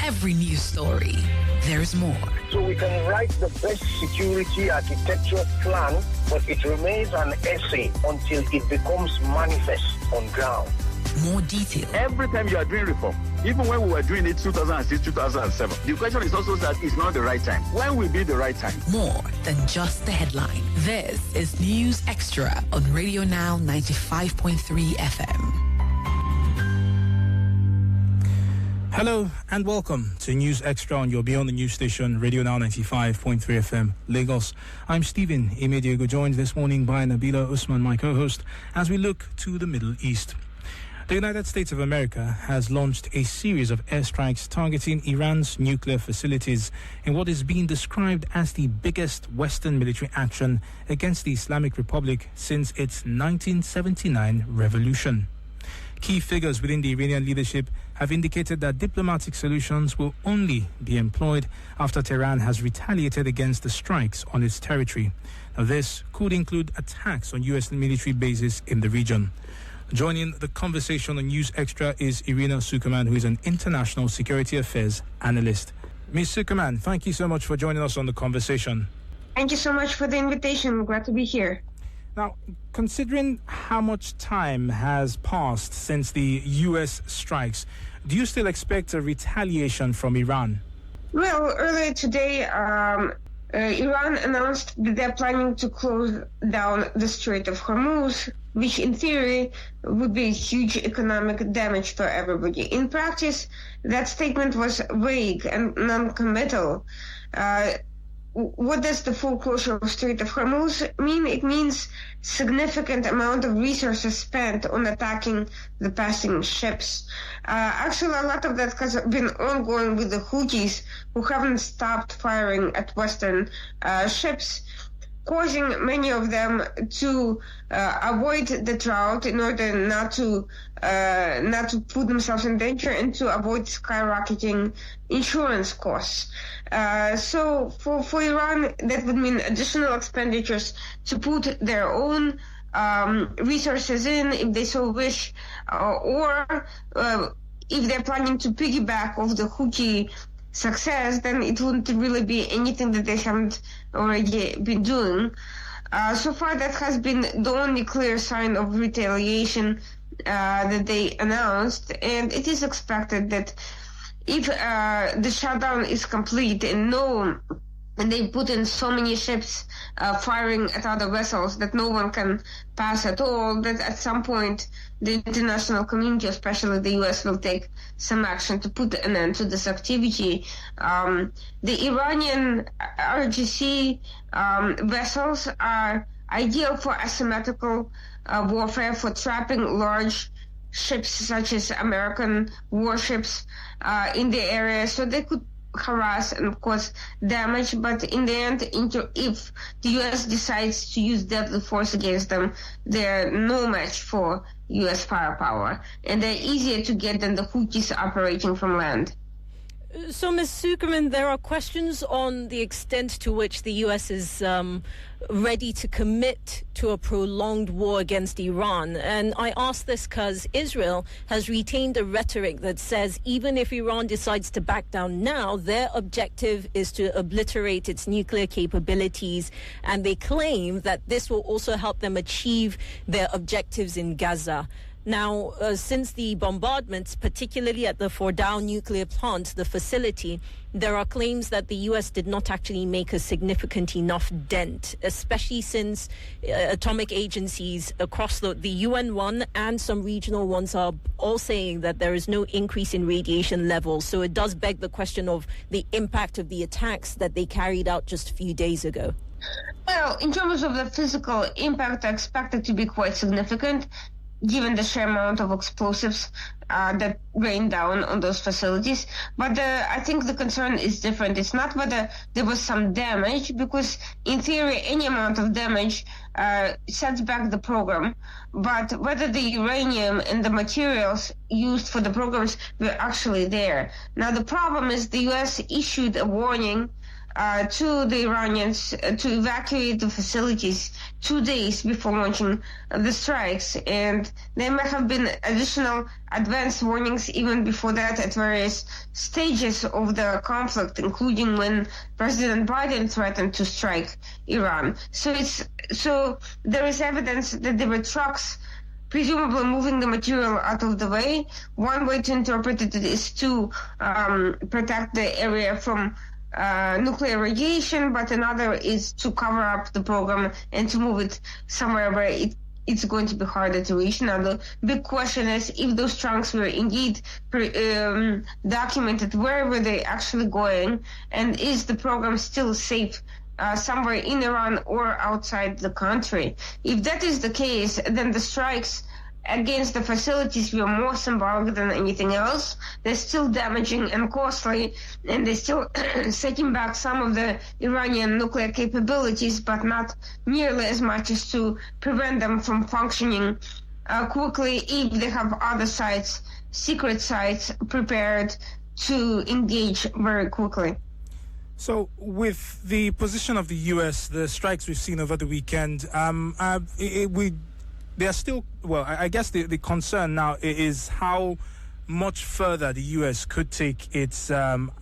every news story, there's more. So we can write the best security architecture plan, but it remains an essay until it becomes manifest on ground. More detail. Every time you are doing reform, even when we were doing it 2006, 2007, the question is also that it's not the right time. When will be the right time? More than just the headline. This is News Extra on Radio Now 95.3 FM. Hello and welcome to News Extra on your Beyond the News station, Radio Now 95.3 FM, Lagos. I'm Stephen Imediego, joined this morning by Nabila Usman, my co-host, as we look to the Middle East. The United States of America has launched a series of airstrikes targeting Iran's nuclear facilities in what is being described as the biggest Western military action against the Islamic Republic since its 1979 revolution. Key figures within the Iranian leadership have indicated that diplomatic solutions will only be employed after Tehran has retaliated against the strikes on its territory. Now, this could include attacks on U.S. military bases in the region. Joining the conversation on News Extra is Irina Sukerman, who is an international security affairs analyst. Ms. Sukerman, thank you so much for joining us on the conversation. Thank you so much for the invitation. I'm glad to be here. Now, considering how much time has passed since the U.S. strikes, do you still expect a retaliation from Iran? Well, earlier today, Iran announced that they're planning to close down the Strait of Hormuz, which in theory would be huge economic damage for everybody. In practice, that statement was vague and non-committal. What does the full closure of Strait of Hormuz mean? It means significant amount of resources spent on attacking the passing ships. Actually, a lot of that has been ongoing with the Houthis, who haven't stopped firing at Western ships, causing many of them to avoid the drought in order not to put themselves in danger and to avoid skyrocketing insurance costs. So for Iran, that would mean additional expenditures to put their own resources in, if they so wish, or if they're planning to piggyback off the Houthi success, then it wouldn't really be anything that they haven't already been doing. So far, that has been the only clear sign of retaliation that they announced, and it is expected that if the shutdown is complete and they put in so many ships firing at other vessels that no one can pass at all, that at some point the international community, especially the U.S., will take some action to put an end to this activity. The Iranian RGC vessels are ideal for asymmetrical warfare, for trapping large ships such as American warships in the area, so they could harass and cause damage, but in the end, if the U.S. decides to use deadly force against them, they're no match for U.S. firepower, and they're easier to get than the Houthis operating from land. So, Ms. Sukerman, there are questions on the extent to which the U.S. is ready to commit to a prolonged war against Iran. And I ask this because Israel has retained a rhetoric that says even if Iran decides to back down now, their objective is to obliterate its nuclear capabilities. And they claim that this will also help them achieve their objectives in Gaza. Now, since the bombardments, particularly at the Fordow nuclear plant, the facility, there are claims that the U.S. did not actually make a significant enough dent, especially since atomic agencies across the UN one and some regional ones are all saying that there is no increase in radiation levels. So it does beg the question of the impact of the attacks that they carried out just a few days ago. Well, in terms of the physical impact, I expect it to be quite significant, given the sheer amount of explosives that rain down on those facilities. But I think the concern is different. It's not whether there was some damage, because in theory, any amount of damage sets back the program, but whether the uranium and the materials used for the programs were actually there. Now, the problem is the U.S. issued a warning to the Iranians to evacuate the facilities 2 days before launching the strikes. And there may have been additional advance warnings even before that at various stages of the conflict, including when President Biden threatened to strike Iran. So there is evidence that there were trucks presumably moving the material out of the way. One way to interpret it is to protect the area from nuclear radiation, but another is to cover up the program and to move it somewhere where it's going to be harder to reach. Now, the big question is if those trunks were indeed documented, where were they actually going, and is the program still safe somewhere in Iran or outside the country? If that is the case, then the strikes against the facilities were more symbolic than anything else. They're still damaging and costly, and they're still setting back some of the Iranian nuclear capabilities, but not nearly as much as to prevent them from functioning quickly if they have other sites, secret sites, prepared to engage very quickly. So, with the position of the U.S., the strikes we've seen over the weekend, they are still, well, I guess the concern now is how much further the U.S. could take its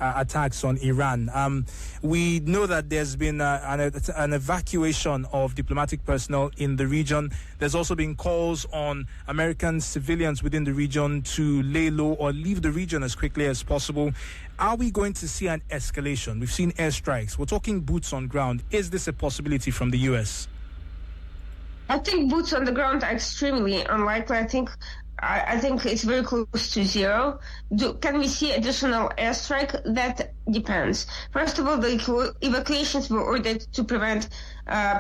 attacks on Iran. We know that there's been an evacuation of diplomatic personnel in the region. There's also been calls on American civilians within the region to lay low or leave the region as quickly as possible. Are we going to see an escalation? We've seen airstrikes. We're talking boots on ground. Is this a possibility from the U.S.? I think boots on the ground are extremely unlikely. I think it's very close to zero. Can we see additional airstrike? That depends. First of all, the evacuations were ordered to prevent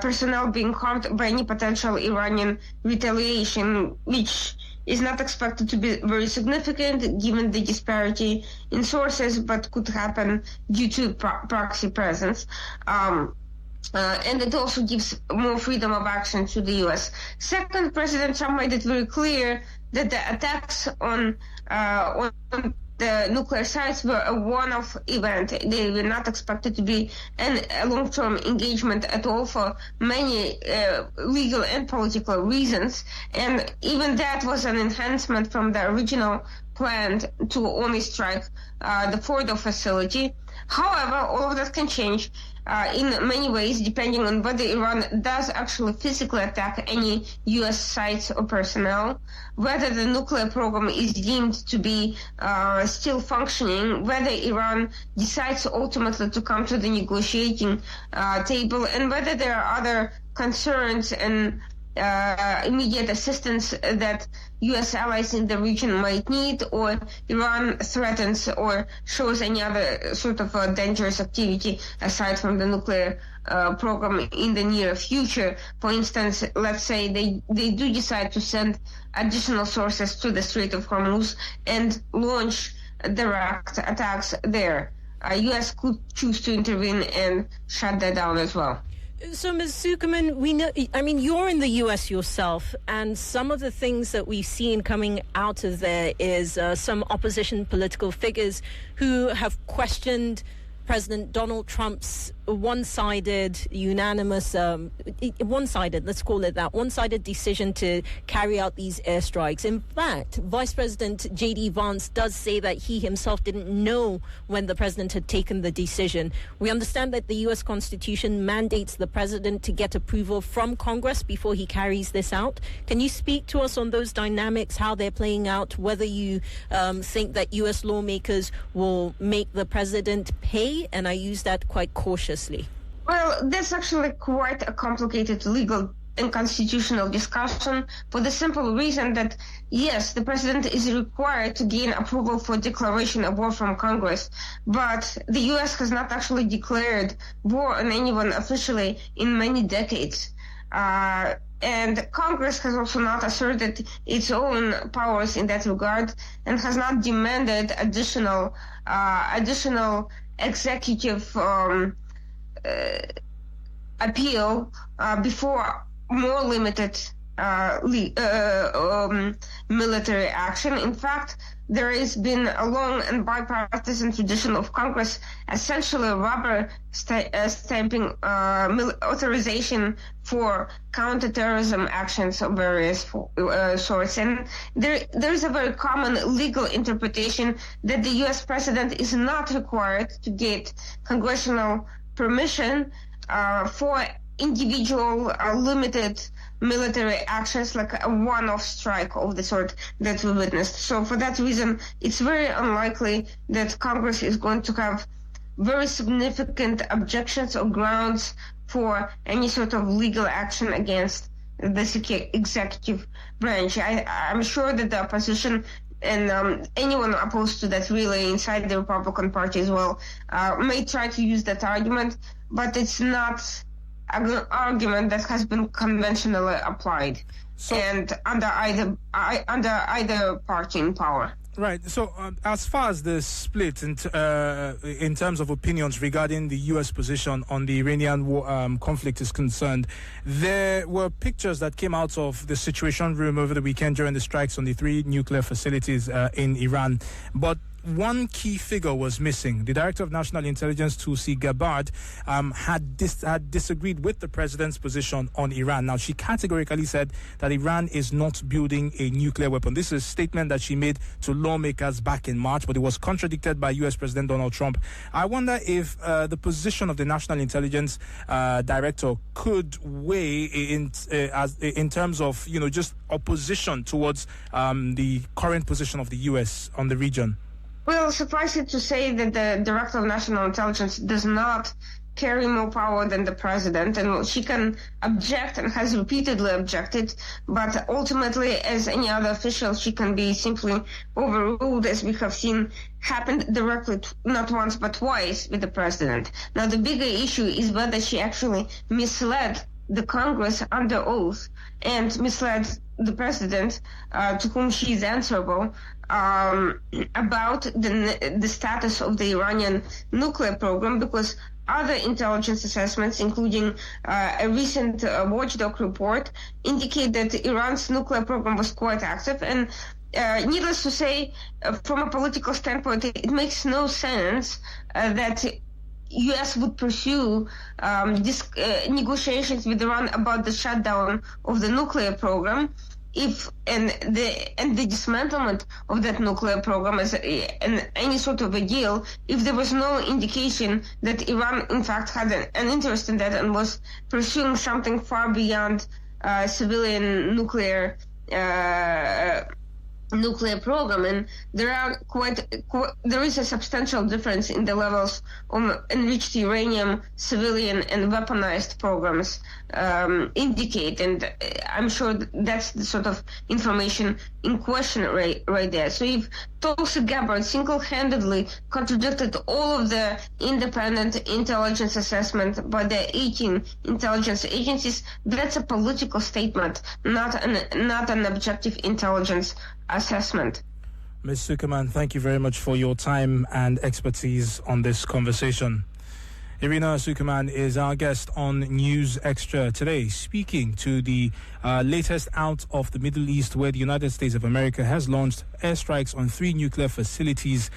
personnel being harmed by any potential Iranian retaliation, which is not expected to be very significant given the disparity in sources, but could happen due to proxy presence. And it also gives more freedom of action to the U.S. Second, President Trump made it very clear that the attacks on the nuclear sites were a one-off event. They were not expected to be a long-term engagement at all for many legal and political reasons. And even that was an enhancement from the original plan to only strike the Fordo facility. However, all of that can change in many ways, depending on whether Iran does actually physically attack any U.S. sites or personnel, whether the nuclear program is deemed to be still functioning, whether Iran decides ultimately to come to the negotiating table, and whether there are other concerns and immediate assistance that U.S. allies in the region might need, or Iran threatens or shows any other sort of dangerous activity aside from the nuclear program in the near future. For instance, let's say they do decide to send additional sources to the Strait of Hormuz and launch direct attacks there. U.S. could choose to intervene and shut that down as well. So, Ms. Zuckerman, we know, I mean, you're in the U.S. yourself, and some of the things that we've seen coming out of there is some opposition political figures who have questioned President Donald Trump's one-sided, unanimous, one-sided, let's call it that, one-sided decision to carry out these airstrikes. In fact, Vice President J.D. Vance does say that he himself didn't know when the president had taken the decision. We understand that the U.S. Constitution mandates the president to get approval from Congress before he carries this out. Can you speak to us on those dynamics, how they're playing out, whether you think that U.S. lawmakers will make the president pay? And I use that quite cautiously. Well, that's actually quite a complicated legal and constitutional discussion for the simple reason that, yes, the president is required to gain approval for declaration of war from Congress, but the U.S. has not actually declared war on anyone officially in many decades. And Congress has also not asserted its own powers in that regard and has not demanded additional executive appeal before more limited military action. In fact, there has been a long and bipartisan tradition of Congress essentially rubber stamping authorization for counterterrorism actions of various sorts. And there is a very common legal interpretation that the U.S. president is not required to get congressional permission for individual limited military actions like a one-off strike of the sort that we witnessed. So for that reason, it's very unlikely that Congress is going to have very significant objections or grounds for any sort of legal action against the executive branch. I'm sure that the opposition and anyone opposed to that really inside the Republican Party as well may try to use that argument, but it's not an argument that has been conventionally applied and under either party in power. Right. So, as far as the split in terms of opinions regarding the U.S. position on the Iranian conflict is concerned, there were pictures that came out of the Situation Room over the weekend during the strikes on the 3 nuclear facilities in Iran. But one key figure was missing. The Director of National Intelligence, Tulsi Gabbard, had disagreed with the president's position on Iran. Now, she categorically said that Iran is not building a nuclear weapon. This is a statement that she made to lawmakers back in March, but it was contradicted by U.S. President Donald Trump. I wonder if the position of the National Intelligence Director could weigh in terms of, just opposition towards the current position of the U.S. on the region. Well, suffice it to say that the Director of National Intelligence does not carry more power than the president, and she can object and has repeatedly objected, but ultimately, as any other official, she can be simply overruled, as we have seen happen directly, not once but twice, with the president. Now, the bigger issue is whether she actually misled the Congress under oath and misled the president, to whom she is answerable, about the status of the Iranian nuclear program, because other intelligence assessments, including a recent watchdog report, indicate that Iran's nuclear program was quite active. And needless to say, from a political standpoint, it makes no sense that U.S. would pursue negotiations with Iran about the shutdown of the nuclear program and the dismantlement of that nuclear program as any sort of a deal, if there was no indication that Iran in fact had an interest in that and was pursuing something far beyond civilian nuclear program. And there is a substantial difference in the levels of enriched uranium civilian and weaponized programs indicate, and I'm sure that's the sort of information in question right there. So if Tulsi Gabbard single-handedly contradicted all of the independent intelligence assessment by the 18 intelligence agencies, that's a political statement, not an objective intelligence assessment. Ms. Sukuman, thank you very much for your time and expertise on this conversation. Irina Sukuman is our guest on News Extra today, speaking to the latest out of the Middle East, where the United States of America has launched airstrikes on 3 nuclear facilities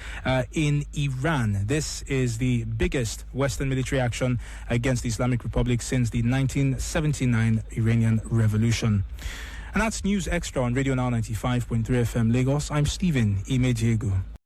in Iran. This is the biggest Western military action against the Islamic Republic since the 1979 Iranian Revolution. And that's News Extra on Radio Now 95.3 FM Lagos. I'm Stephen Imejegu.